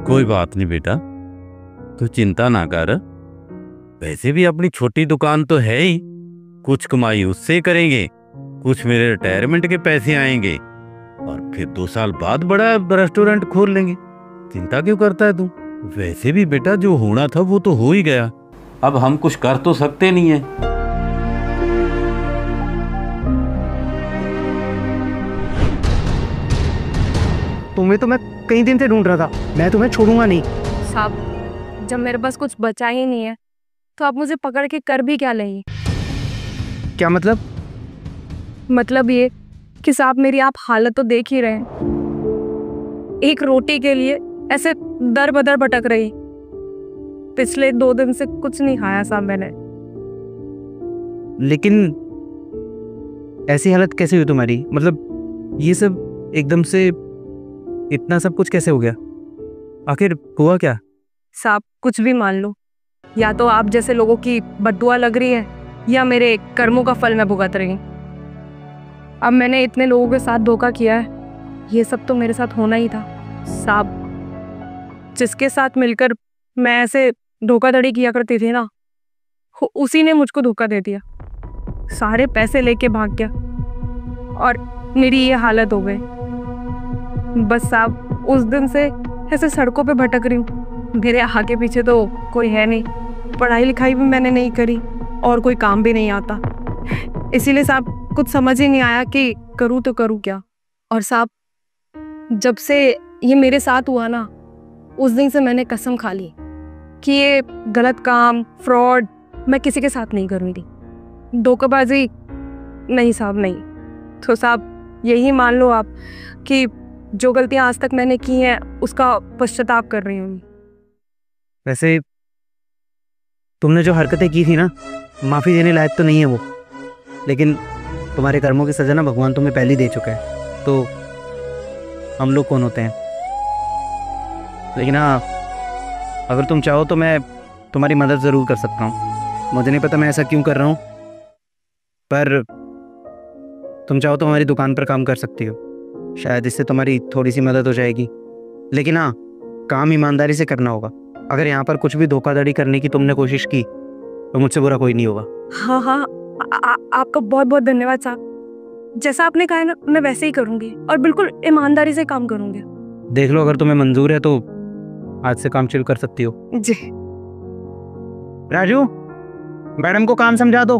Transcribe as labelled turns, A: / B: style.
A: कोई बात नहीं बेटा, तू चिंता ना कर। वैसे भी अपनी छोटी दुकान तो है ही, कुछ कमाई उससे करेंगे, कुछ मेरे रिटायरमेंट के पैसे आएंगे और फिर 2 साल बाद बड़ा रेस्टोरेंट खोल लेंगे। चिंता क्यों करता है तू? वैसे भी बेटा जो होना था वो तो हो ही गया, अब हम कुछ कर तो सकते नहीं है।
B: तुम्हें तो मैं कई दिन से ढूंढ रहा था, मैं तुम्हें छोड़ूंगा नहीं।
C: साहब, जब मेरे पास कुछ बचा ही नहीं है तो आप मुझे पकड़ के कर भी क्या लेंगे?
B: क्या मतलब?
C: मतलब ये कि साहब मेरी आप हालत तो देख ही रहे हैं। एक रोटी के लिए ऐसे दर बदर भटक रही। पिछले 2 दिन से कुछ नहीं खाया साहब मैंने।
B: लेकिन ऐसी हालत कैसे हुई तुम्हारी? मतलब ये सब एकदम से इतना सब कुछ कैसे हो गया? आखिर हुआ क्या?
C: साहब कुछ भी मान लो, या तो आप जैसे लोगों की बद्दुआ लग रही है या मेरे कर्मों का फल मैं भुगत रही हूँ। अब मैंने इतने लोगों के साथ धोखा किया है, ये सब तो मेरे साथ होना ही था। साहब जिसके साथ मिलकर मैं ऐसे धोखाधड़ी किया करती थी ना, उसी ने मुझको धोखा दे दिया, सारे पैसे लेके भाग गया और मेरी ये हालत हो गई। बस साहब उस दिन से ऐसे सड़कों पे भटक रही हूँ। मेरे आगे पीछे तो कोई है नहीं, पढ़ाई लिखाई भी मैंने नहीं करी और कोई काम भी नहीं आता, इसीलिए साहब कुछ समझ ही नहीं आया कि करूँ तो करूँ क्या। और साहब जब से ये मेरे साथ हुआ ना, उस दिन से मैंने कसम खा ली कि ये गलत काम, फ्रॉड मैं किसी के साथ नहीं करूँगी, धोखेबाजी नहीं साहब, नहीं। तो साहब यही मान लो आप कि जो गलतियां आज तक मैंने की हैं उसका पश्चाताप कर रही हूँ।
B: वैसे तुमने जो हरकतें की थी ना, माफ़ी देने लायक तो नहीं है वो, लेकिन तुम्हारे कर्मों की सज़ा ना भगवान तुम्हें पहले ही दे चुका है, तो हम लोग कौन होते हैं। लेकिन हाँ, अगर तुम चाहो तो मैं तुम्हारी मदद ज़रूर कर सकता हूँ। मुझे नहीं पता मैं ऐसा क्यों कर रहा हूँ, पर तुम चाहो तो हमारी दुकान पर काम कर सकती हो, शायद इससे तुम्हारी थोड़ी सी मदद हो जाएगी। लेकिन हाँ, काम ईमानदारी से करना होगा। अगर यहाँ पर कुछ भी धोखाधड़ी करने की तुमने कोशिश की तो मुझसे बुरा कोई नहीं होगा।
C: हाँ हाँ, आपका बहुत बहुत धन्यवाद साहब। जैसा आपने कहा है ना, मैं वैसे ही करूँगी और बिल्कुल ईमानदारी से काम करूँगी।
B: देख लो, अगर तुम्हें मंजूर है तो आज से काम शुरू कर सकती हो।
C: जी।
B: राजू, मैडम को काम समझा दो।